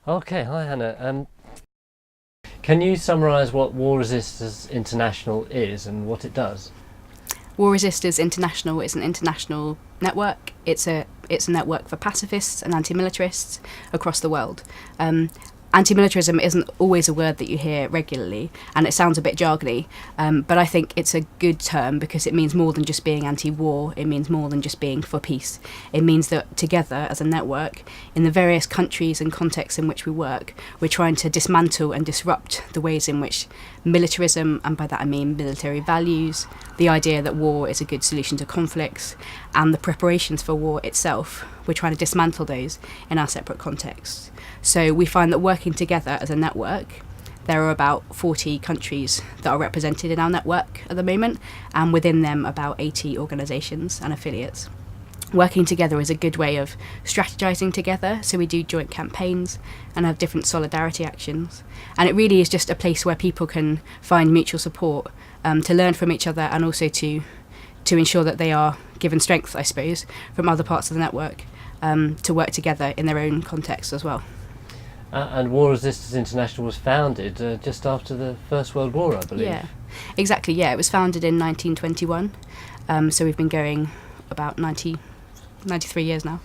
Okay, hi Hannah. Can you summarise what War Resisters International is and what it does? War Resisters International is an international network. It's a network for pacifists and anti-militarists across the world. Anti-militarism isn't always a word that you hear regularly, and it sounds a bit jargony, but I think it's a good term because it means more than just being anti-war. It means more than just being for peace. It means that together as a network, in the various countries and contexts in which we work, we're trying to dismantle and disrupt the ways in which militarism, and by that I mean military values, the idea that war is a good solution to conflicts, and the preparations for war itself, we're trying to dismantle those in our separate contexts. So we find that working together as a network, there are about 40 countries that are represented in our network at the moment, and within them about 80 organisations and affiliates. Working together is a good way of strategising together, so we do joint campaigns and have different solidarity actions. And it really is just a place where people can find mutual support, to learn from each other, and also to ensure that they are given strength, I suppose, from other parts of the network, to work together in their own context as well. And War Resisters International was founded just after the First World War, I believe. Yeah, exactly. Yeah, it was founded in 1921, so we've been going about 93 years now.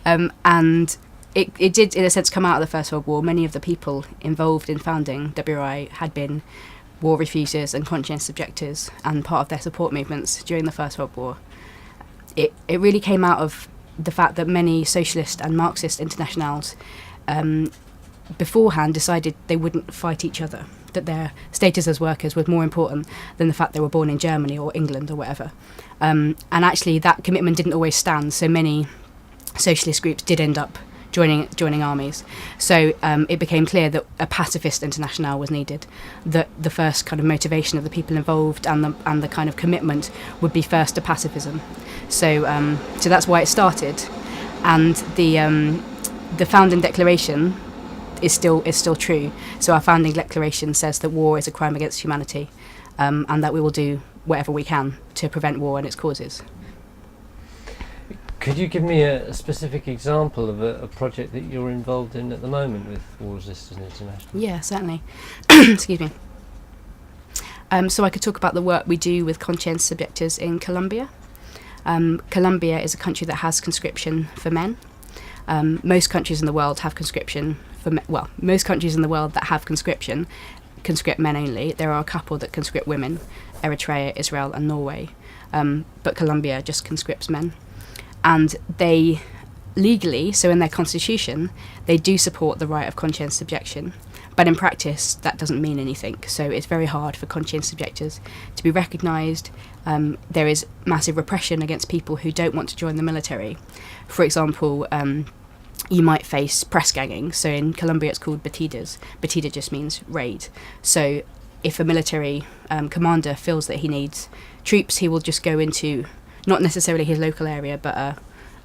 And it did, in a sense, come out of the First World War. Many of the people involved in founding WRI had been war refusers and conscientious objectors, and part of their support movements during the First World War. It really came out of the fact that many socialist and Marxist internationals beforehand decided they wouldn't fight each other, that their status as workers was more important than the fact they were born in Germany or England or whatever. And actually that commitment didn't always stand, so many socialist groups did end up joining armies. So it became clear that a pacifist international was needed, that the first kind of motivation of the people involved and the kind of commitment would be first to pacifism. So that's why it started. And the founding declaration is still true. So our founding declaration says that war is a crime against humanity, and that we will do whatever we can to prevent war and its causes. Could you give me a specific example of a project that you're involved in at the moment with War Resisters International? Yeah, certainly. Excuse me. So I could talk about the work we do with conscientious objectors in Colombia. Colombia is a country that has conscription for men. Most countries in the world have conscription for men. Well, most countries in the world that have conscription conscript men only. There are a couple that conscript women: Eritrea, Israel, and Norway. But Colombia just conscripts men. And they legally, so in their constitution, they do support the right of conscientious objection. But in practice, that doesn't mean anything. So it's very hard for conscientious objectors to be recognised. There is massive repression against people who don't want to join the military. For example, you might face press ganging. So in Colombia, it's called batidas. Batida just means raid. So if a military commander feels that he needs troops, he will just go into not necessarily his local area, but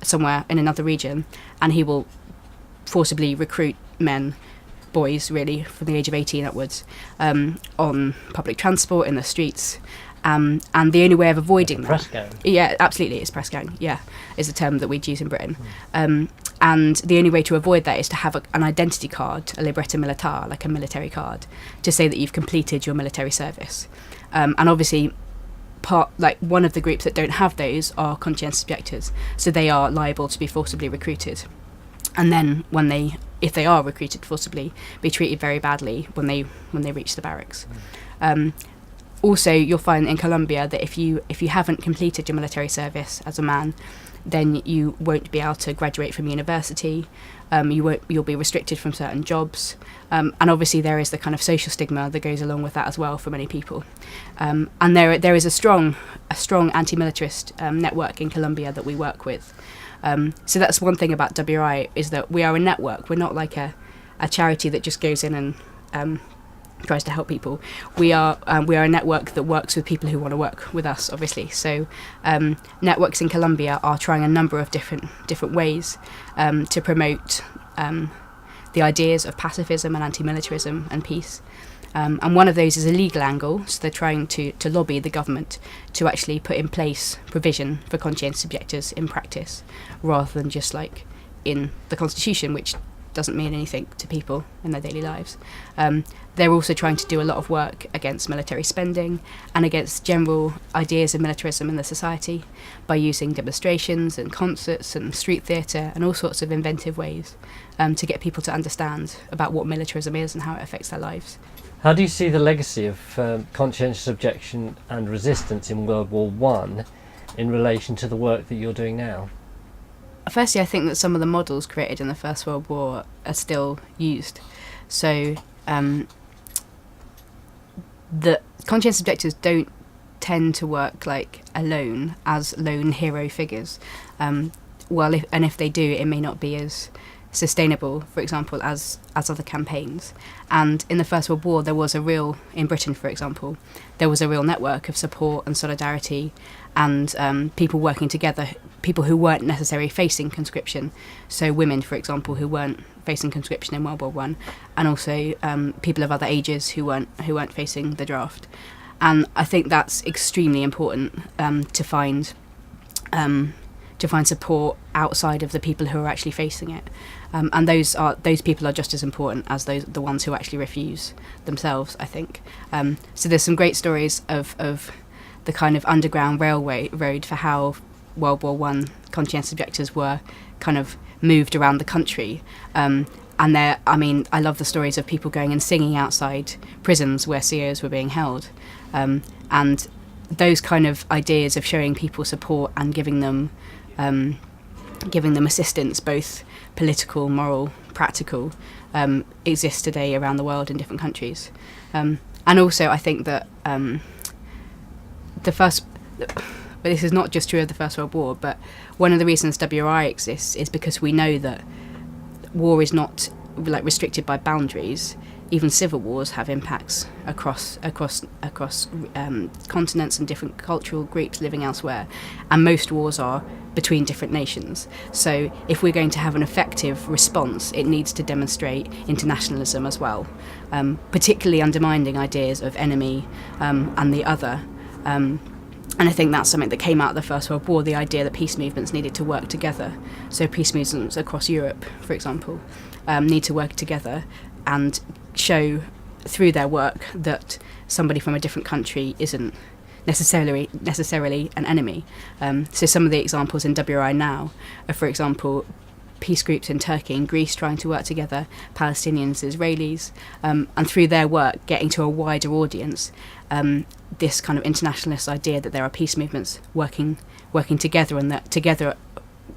somewhere in another region, and he will forcibly recruit men, boys really, from the age of 18 upwards, on public transport, in the streets. And the only way of avoiding that... Press gang? Yeah, absolutely, it's press gang, yeah, is the term that we'd use in Britain. And the only way to avoid that is to have an identity card, a libretta militar, like a military card, to say that you've completed your military service. And obviously, one of the groups that don't have those are conscientious objectors, so they are liable to be forcibly recruited, and then if they are recruited forcibly, be treated very badly when they reach the barracks. Also, you'll find in Colombia that if you haven't completed your military service as a man, then you won't be able to graduate from university. You'll be restricted from certain jobs, and obviously there is the kind of social stigma that goes along with that as well for many people. And there is a strong anti-militarist network in Colombia that we work with. So that's one thing about WRI, is that we are a network. We're not like a charity that just goes in and tries to help people. We are a network that works with people who want to work with us, obviously. So networks in Colombia are trying a number of different ways to promote the ideas of pacifism and anti-militarism and peace. And one of those is a legal angle, so they're trying to lobby the government to actually put in place provision for conscientious objectors in practice, rather than just like in the constitution, which doesn't mean anything to people in their daily lives. They're also trying to do a lot of work against military spending and against general ideas of militarism in the society by using demonstrations and concerts and street theatre and all sorts of inventive ways to get people to understand about what militarism is and how it affects their lives. How do you see the legacy of conscientious objection and resistance in World War One in relation to the work that you're doing now? Firstly, I think that some of the models created in the First World War are still used. So the conscientious objectors don't tend to work like alone as lone hero figures. If they do, it may not be as sustainable, for example, as other campaigns. And in the First World War, in Britain, for example, there was a real network of support and solidarity and people working together, people who weren't necessarily facing conscription. So women, for example, who weren't facing conscription in World War One, and also people of other ages who weren't facing the draft. And I think that's extremely important to find support outside of the people who are actually facing it. And those people are just as important as the ones who actually refuse themselves, I think. So there's some great stories of the kind of underground railway road for how World War One conscientious objectors were kind of moved around the country. I love the stories of people going and singing outside prisons where CEOs were being held. And those kind of ideas of showing people support and giving them assistance, both political, moral, practical, exists today around the world in different countries. And also I think that but this is not just true of the First World War, but one of the reasons WRI exists is because we know that war is not restricted by boundaries. Even civil wars have impacts across continents and different cultural groups living elsewhere, and most wars are between different nations. So if we're going to have an effective response, it needs to demonstrate internationalism as well, particularly undermining ideas of enemy and the other. And I think that's something that came out of the First World War, the idea that peace movements needed to work together. So peace movements across Europe, for example, need to work together and show through their work that somebody from a different country isn't necessarily an enemy. So some of the examples in WRI now are, for example, peace groups in Turkey and Greece trying to work together, Palestinians, Israelis, and through their work getting to a wider audience, this kind of internationalist idea that there are peace movements working together, and that together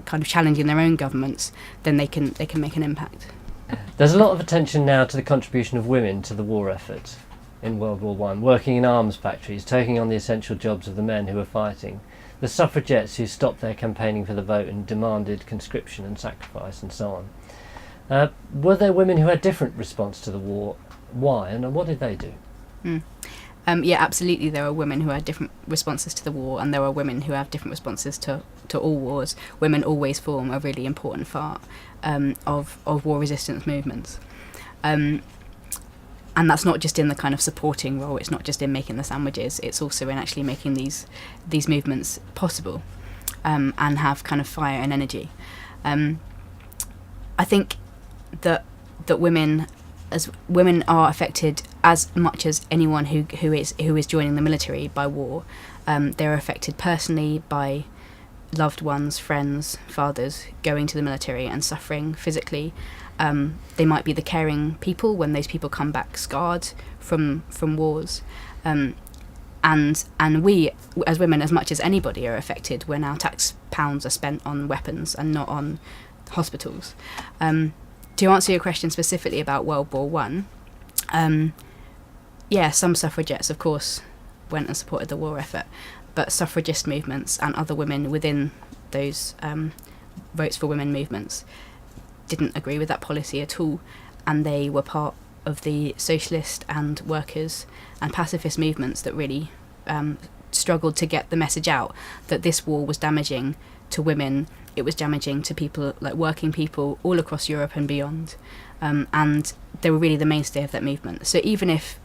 kind of challenging their own governments, then they can make an impact. There's a lot of attention now to the contribution of women to the war effort in World War One, working in arms factories, taking on the essential jobs of the men who were fighting, the suffragettes who stopped their campaigning for the vote and demanded conscription and sacrifice and so on. Were there women who had different response to the war? Why, and what did they do? Yeah, absolutely. There are women who had different responses to the war, and there are women who have different responses to all wars. Women always form a really important part of war resistance movements. And that's not just in the kind of supporting role, it's not just in making the sandwiches, it's also in actually making these movements possible and have kind of fire and energy. I think that women are affected as much as anyone who is joining the military by war. They're affected personally by loved ones, friends, fathers going to the military and suffering physically. They might be the caring people when those people come back scarred from wars. And we, as women, as much as anybody, are affected when our tax pounds are spent on weapons and not on hospitals. To answer your question specifically about World War One, some suffragettes, of course, went and supported the war effort, but suffragist movements and other women within those Votes for Women movements didn't agree with that policy at all, and they were part of the socialist and workers and pacifist movements that really struggled to get the message out that this war was damaging to women, it was damaging to people, like working people all across Europe and beyond, and they were really the mainstay of that movement. So even if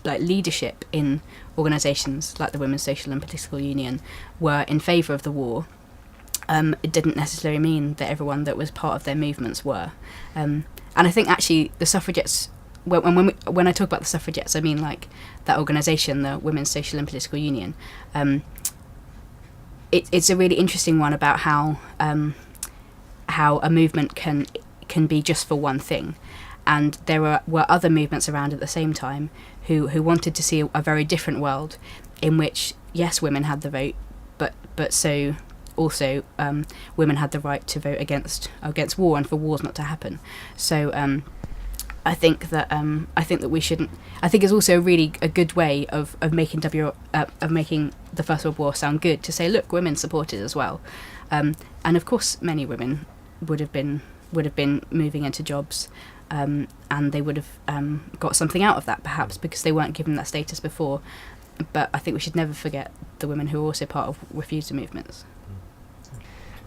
leadership in organisations like the Women's Social and Political Union were in favour of the war, it didn't necessarily mean that everyone that was part of their movements were. And I think actually the suffragettes, when I talk about the suffragettes, I mean like that organisation, the Women's Social and Political Union. It's a really interesting one about how a movement can be just for one thing. And there were other movements around at the same time who wanted to see a very different world in which, yes, women had the vote, but so also women had the right to vote against war and for wars not to happen. So I think that we shouldn't. I think it's also really a good way of making the First World War sound good, to say, look, women supported as well, and of course many women would have been moving into jobs. And they would have got something out of that, perhaps, because they weren't given that status before. But I think we should never forget the women who were also part of refusal movements.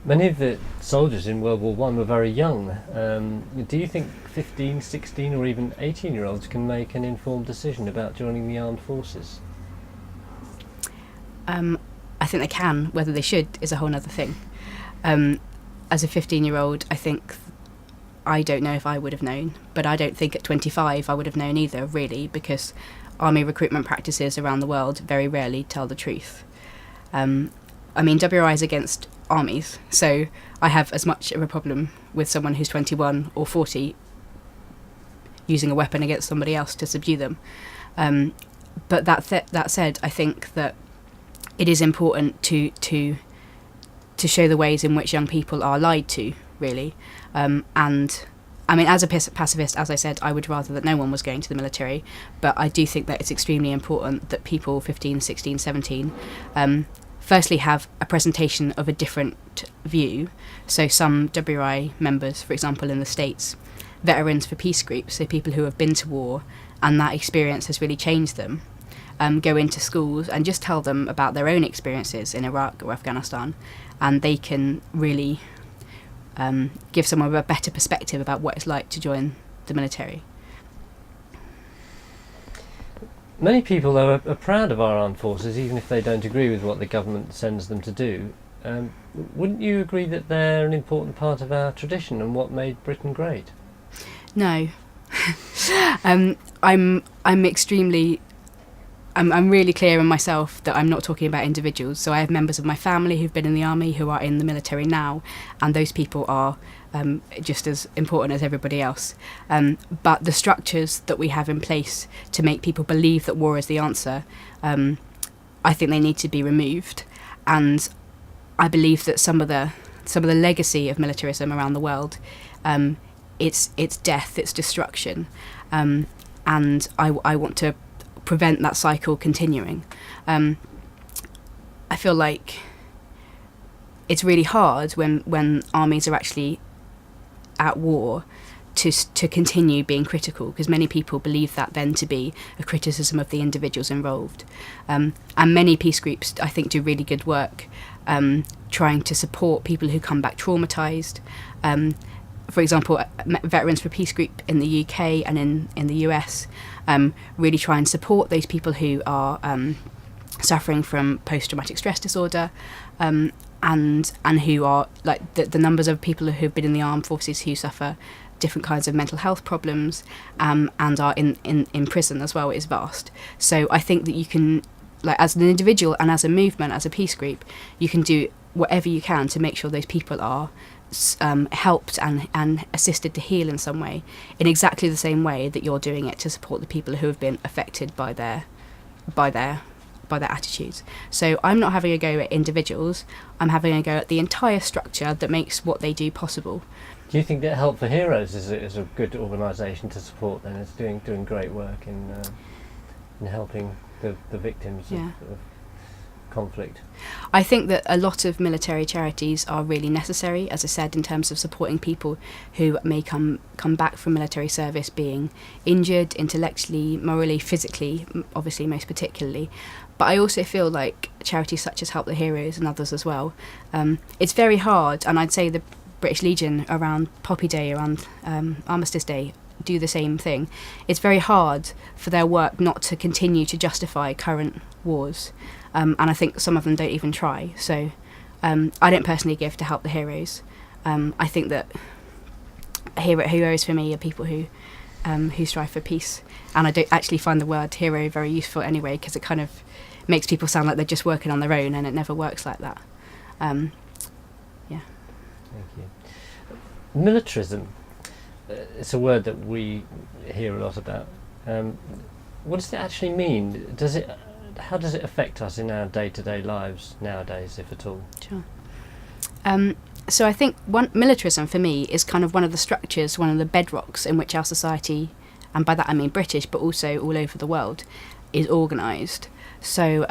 Many of the soldiers in World War One were very young. Do you think 15, 16 or even 18-year-olds can make an informed decision about joining the armed forces? I think they can. Whether they should is a whole other thing. As a 15-year-old, I don't know if I would have known, but I don't think at 25 I would have known either, really, because army recruitment practices around the world very rarely tell the truth. WRI is against armies, so I have as much of a problem with someone who's 21 or 40 using a weapon against somebody else to subdue them. But that said, I think that it is important to show the ways in which young people are lied to, really. And I mean, as a pacifist, as I said, I would rather that no one was going to the military, but I do think that it's extremely important that people 15, 16, 17 firstly have a presentation of a different view. So some WRI members, for example, in the States, veterans for peace groups, so people who have been to war and that experience has really changed them, go into schools and just tell them about their own experiences in Iraq or Afghanistan, and they can really give someone a better perspective about what it's like to join the military. Many people are proud of our armed forces, even if they don't agree with what the government sends them to do. Wouldn't you agree that they're an important part of our tradition and what made Britain great? No. I'm really clear in myself that I'm not talking about individuals. So I have members of my family who've been in the army who are in the military now, and those people are just as important as everybody else. But the structures that we have in place to make people believe that war is the answer, I think they need to be removed. And I believe that some of the legacy of militarism around the world, it's death, it's destruction, and I want to prevent that cycle continuing. I feel like it's really hard when armies are actually at war to continue being critical, because many people believe that then to be a criticism of the individuals involved. And many peace groups, I think, do really good work trying to support people who come back traumatised. For example, Veterans for Peace Group in the UK and in the US really try and support those people who are suffering from post-traumatic stress disorder, and who are, like, the numbers of people who've been in the armed forces who suffer different kinds of mental health problems and are in prison as well is vast. So I think that you can, like, as an individual and as a movement, as a peace group, you can do whatever you can to make sure those people are helped and assisted to heal in some way, in exactly the same way that you're doing it to support the people who have been affected by their attitudes. So I'm not having a go at individuals, I'm having a go at the entire structure that makes what they do possible. Do you think that Help for Heroes is a good organisation to support then? It's doing great work in helping the victims of conflict? I think that a lot of military charities are really necessary, as I said, in terms of supporting people who may come back from military service being injured intellectually, morally, physically, obviously most particularly. But I also feel like charities such as Help the Heroes and others as well, it's very hard, and I'd say the British Legion around Poppy Day, around Armistice Day, do the same thing. It's very hard for their work not to continue to justify current wars, and I think some of them don't even try. So I don't personally give to help the heroes. I think that heroes for me are people who strive for peace, and I don't actually find the word hero very useful anyway, because it kind of makes people sound like they're just working on their own, and it never works like that. Yeah. Thank you. Militarism. It's a word that we hear a lot about. What does it actually mean? How does it affect us in our day-to-day lives nowadays, if at all? Sure. So I think militarism for me is kind of one of the structures, one of the bedrocks in which our society, and by that I mean British, but also all over the world, is organised. So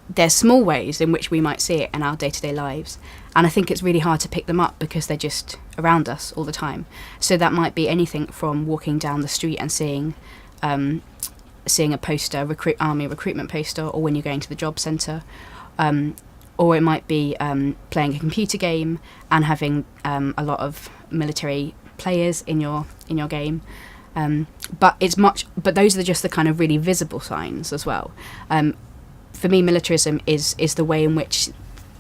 there's small ways in which we might see it in our day-to-day lives, and I think it's really hard to pick them up because they're just around us all the time. So that might be anything from walking down the street and seeing a poster, army recruitment poster, or when you're going to the job centre, or it might be playing a computer game and having a lot of military players in your game. But those are just the kind of really visible signs as well. For me, militarism is the way in which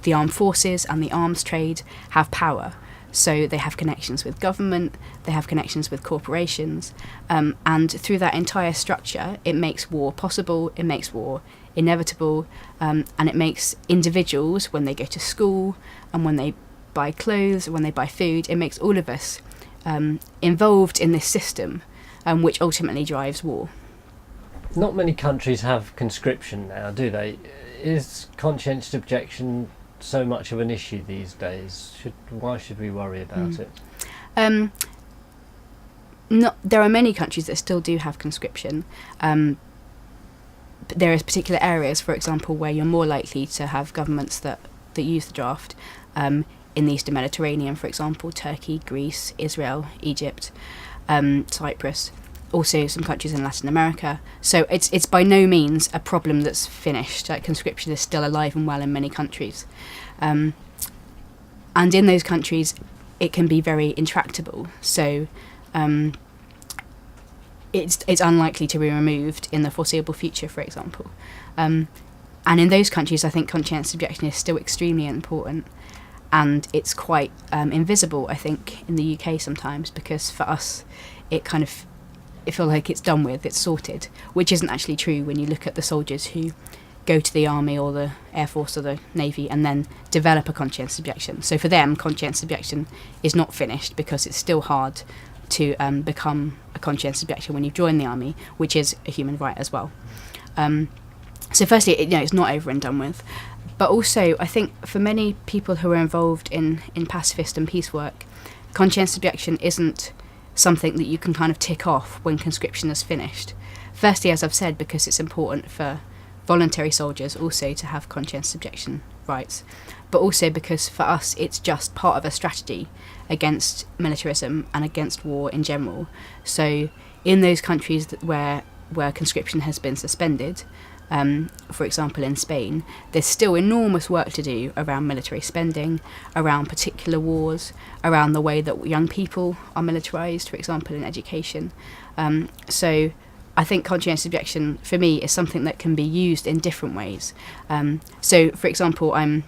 the armed forces and the arms trade have power. So they have connections with government, they have connections with corporations, and through that entire structure, it makes war possible, it makes war inevitable, and it makes individuals, when they go to school and when they buy clothes, when they buy food, it makes all of us involved in this system, which ultimately drives war. Not many countries have conscription now, do they? Is conscientious objection so much of an issue these days? Why should we worry about it? There are many countries that still do have conscription. There are particular areas, for example, where you're more likely to have governments that use the draft. In the Eastern Mediterranean, for example, Turkey, Greece, Israel, Egypt, Cyprus, also some countries in Latin America. So it's by no means a problem that's finished. Like, conscription is still alive and well in many countries. And in those countries, it can be very intractable. So it's unlikely to be removed in the foreseeable future, for example. And in those countries, I think conscientious objection is still extremely important. And it's quite invisible, I think, in the UK sometimes, because for us, it feels like it's done with, it's sorted, which isn't actually true when you look at the soldiers who go to the army or the air force or the navy and then develop a conscientious objection. So for them, conscientious objection is not finished, because it's still hard to become a conscientious objection when you've joined the army, which is a human right as well. So firstly, it's not over and done with. But also, I think for many people who are involved in pacifist and peace work, conscientious objection isn't something that you can kind of tick off when conscription is finished. Firstly, as I've said, because it's important for voluntary soldiers also to have conscientious objection rights, but also because for us it's just part of a strategy against militarism and against war in general. So in those countries where conscription has been suspended, for example in Spain, there's still enormous work to do around military spending, around particular wars, around the way that young people are militarised, for example in education. So I think conscientious objection for me is something that can be used in different ways. So for example, I'm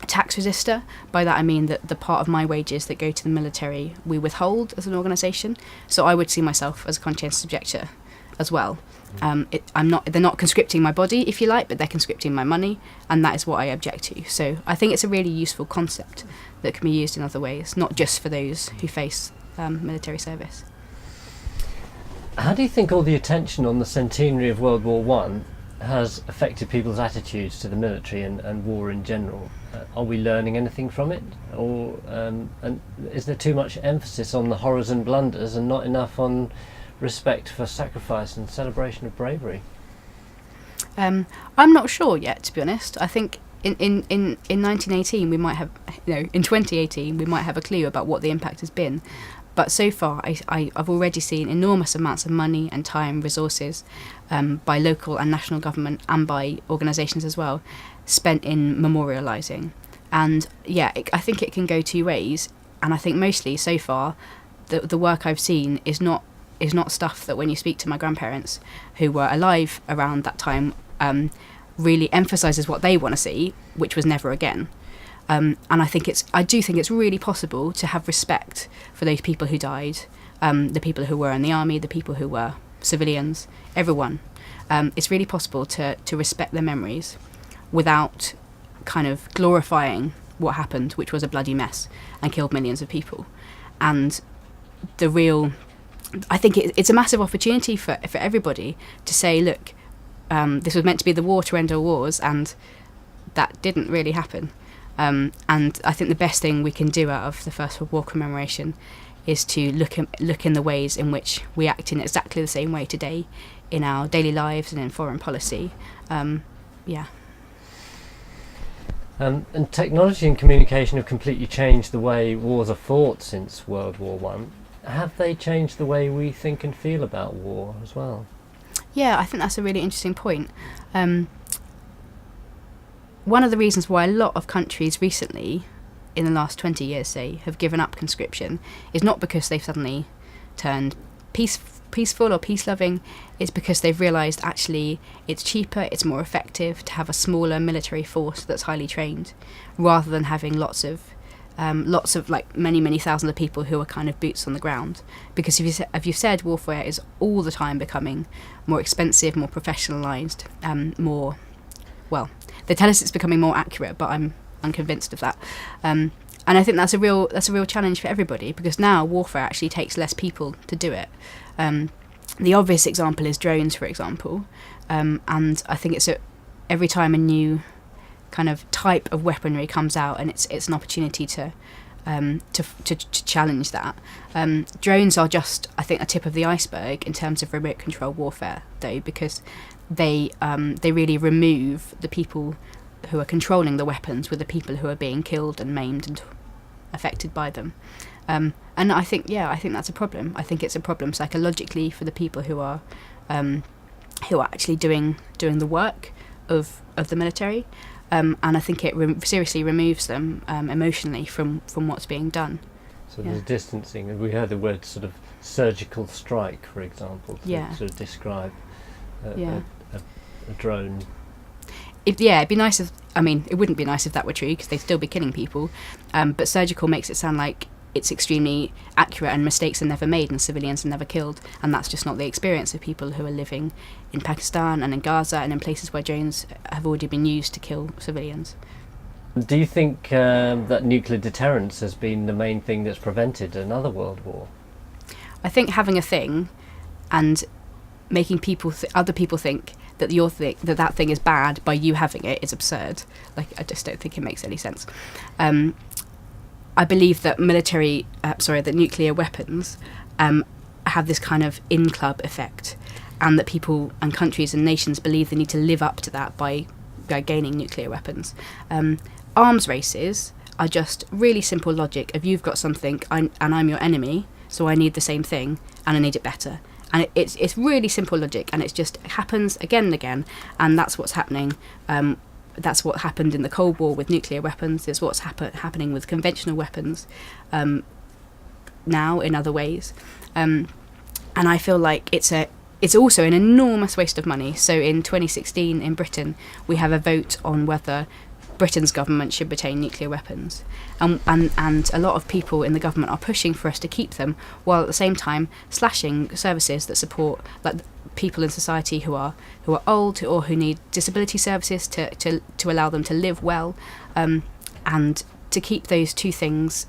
a tax resister. By that I mean that the part of my wages that go to the military we withhold as an organisation. So I would see myself as a conscientious objector as well. They're not conscripting my body, if you like, but they're conscripting my money, and that is what I object to. So I think it's a really useful concept that can be used in other ways, not just for those who face military service. How do you think all the attention on the centenary of World War I has affected people's attitudes to the military and war in general? Are we learning anything from it, or and is there too much emphasis on the horrors and blunders and not enough on respect for sacrifice and celebration of bravery? I'm not sure yet, to be honest. I think in 1918 we might have, in 2018 we might have a clue about what the impact has been. But so far, I've already seen enormous amounts of money and time, resources, by local and national government and by organisations as well, spent in memorialising. And I think it can go two ways. And I think mostly so far, the work I've seen is not stuff that when you speak to my grandparents who were alive around that time, really emphasises what they want to see, which was never again. And I do think it's really possible to have respect for those people who died, the people who were in the army, the people who were civilians, everyone. It's really possible to respect their memories without kind of glorifying what happened, which was a bloody mess and killed millions of people. And I think it's a massive opportunity for everybody to say, look, this was meant to be the war to end all wars, and that didn't really happen. And I think the best thing we can do out of the First World War commemoration is to look in the ways in which we act in exactly the same way today in our daily lives and in foreign policy. And technology and communication have completely changed the way wars are fought since World War One. Have they changed the way we think and feel about war as well? Yeah, I think that's a really interesting point. One of the reasons why a lot of countries recently, in the last 20 years, say, have given up conscription is not because they've suddenly turned peaceful or peace-loving. It's because they've realised actually it's cheaper, it's more effective to have a smaller military force that's highly trained, rather than having lots of like many thousands of people who are kind of boots on the ground. Because if you said warfare is all the time becoming more expensive, more professionalised, they tell us it's becoming more accurate, but I'm unconvinced of that. And I think that's a real challenge for everybody, because now warfare actually takes less people to do it. The obvious example is drones, for example, and I think every time a new kind of type of weaponry comes out, and it's an opportunity to challenge that. Drones are just, I think, a tip of the iceberg in terms of remote control warfare, though, because they really remove the people who are controlling the weapons with the people who are being killed and maimed and affected by them. And I think that's a problem. I think it's a problem psychologically for the people who are actually doing the work of the military. And I think it seriously removes them emotionally from what's being done. So there's distancing, and we heard the word sort of surgical strike, for example, to sort of describe a drone. It'd be nice if, it wouldn't be nice if that were true, because they'd still be killing people, but surgical makes it sound like it's extremely accurate and mistakes are never made and civilians are never killed, and that's just not the experience of people who are living in Pakistan and in Gaza and in places where drones have already been used to kill civilians. Do you think that nuclear deterrence has been the main thing that's prevented another world war? I think having a thing and making other people think that that thing is bad by you having it is absurd. Like, I just don't think it makes any sense. I believe that that nuclear weapons have this kind of in-club effect, and that people and countries and nations believe they need to live up to that by gaining nuclear weapons. Arms races are just really simple logic of you've got something and I'm your enemy, so I need the same thing and I need it better. And it's really simple logic, and it just happens again and again, and that's what's happening. That's what happened in the Cold War with nuclear weapons. It's what's happening with conventional weapons now in other ways. And I feel like it's also an enormous waste of money. So in 2016 in Britain, we have a vote on whether Britain's government should retain nuclear weapons, and a lot of people in the government are pushing for us to keep them, while at the same time slashing services that support like people in society who are old or who need disability services to allow them to live well, and to keep those two things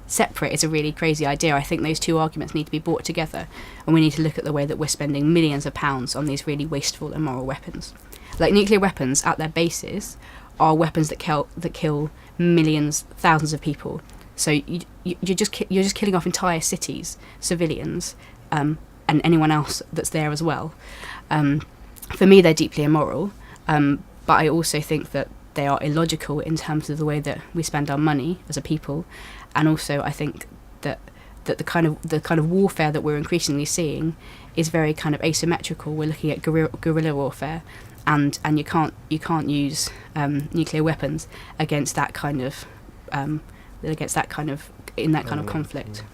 separate is a really crazy idea. I think those two arguments need to be brought together, and we need to look at the way that we're spending millions of pounds on these really wasteful, immoral weapons. Like, nuclear weapons at their basis are weapons that kill millions, thousands of people. So you're just killing off entire cities, civilians, and anyone else that's there as well. For me, they're deeply immoral, but I also think that they are illogical in terms of the way that we spend our money as a people, and also I think that the kind of warfare that we're increasingly seeing is very kind of asymmetrical. We're looking at guerrilla warfare, and you can't use nuclear weapons against that kind of conflict.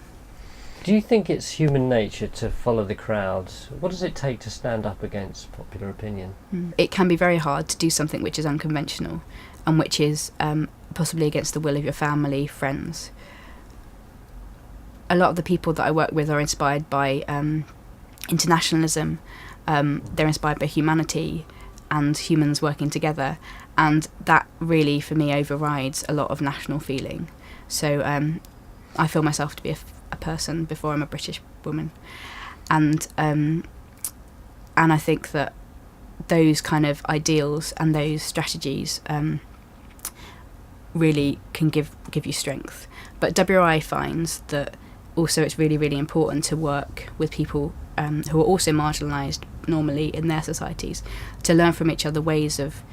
Do you think it's human nature to follow the crowds? What does it take to stand up against popular opinion? It can be very hard to do something which is unconventional, and which is possibly against the will of your family, friends. A lot of the people that I work with are inspired by internationalism. They're inspired by humanity and humans working together, and that really, for me, overrides a lot of national feeling. So I feel myself to be a person before I'm a British woman, and I think that those kind of ideals and those strategies really can give you strength. But WRI finds that also it's really, really important to work with people who are also marginalised normally in their societies, to learn from each other ways of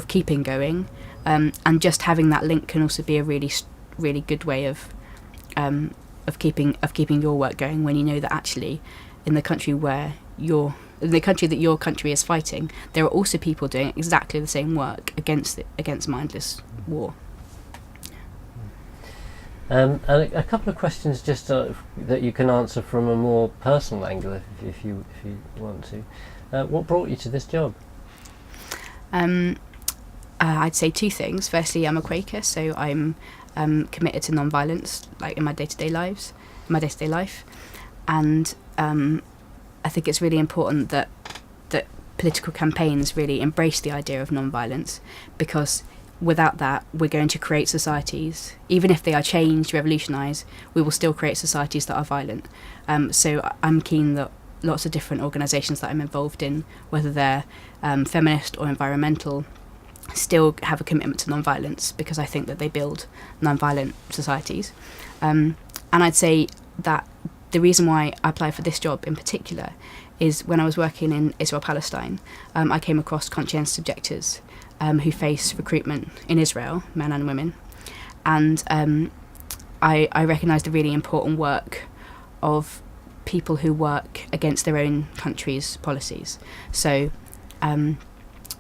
keeping going, and just having that link can also be a really, really good way of keeping your work going, when you know that actually in the country that your country is fighting, there are also people doing exactly the same work against mindless war. And a couple of questions just that you can answer from a more personal angle, if you want to. What brought you to this job? I'd say two things. Firstly, I'm a Quaker, so I'm committed to non-violence, like in my day-to-day life, and I think it's really important that political campaigns really embrace the idea of non-violence, because without that, we're going to create societies, even if they are changed, revolutionised, we will still create societies that are violent. So I'm keen that lots of different organisations that I'm involved in, whether they're feminist or environmental, still have a commitment to non-violence, because I think that they build non-violent societies. And I'd say that the reason why I applied for this job in particular is when I was working in Israel-Palestine, I came across conscientious objectors who face recruitment in Israel, men and women. And I recognised the really important work of people who work against their own country's policies. So,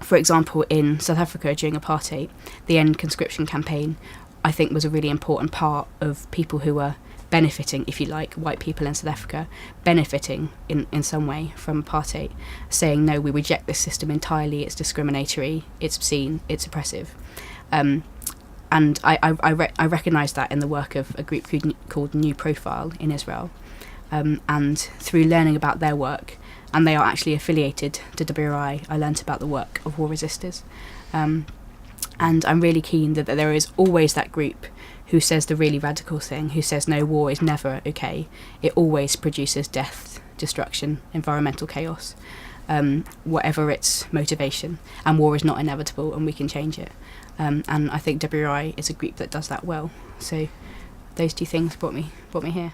for example, in South Africa during apartheid, the End Conscription campaign, I think, was a really important part of people who were benefiting, if you like, white people in South Africa, benefiting in some way from apartheid, saying, no, we reject this system entirely, it's discriminatory, it's obscene, it's oppressive. And I recognised that in the work of a group called New Profile in Israel. And through learning about their work, and they are actually affiliated to WRI, I learnt about the work of war resisters. And I'm really keen that there is always that group who says the really radical thing, who says, no, war is never okay. It always produces death, destruction, environmental chaos, whatever its motivation. And war is not inevitable, and we can change it. And I think WRI is a group that does that well. So those two things brought me here.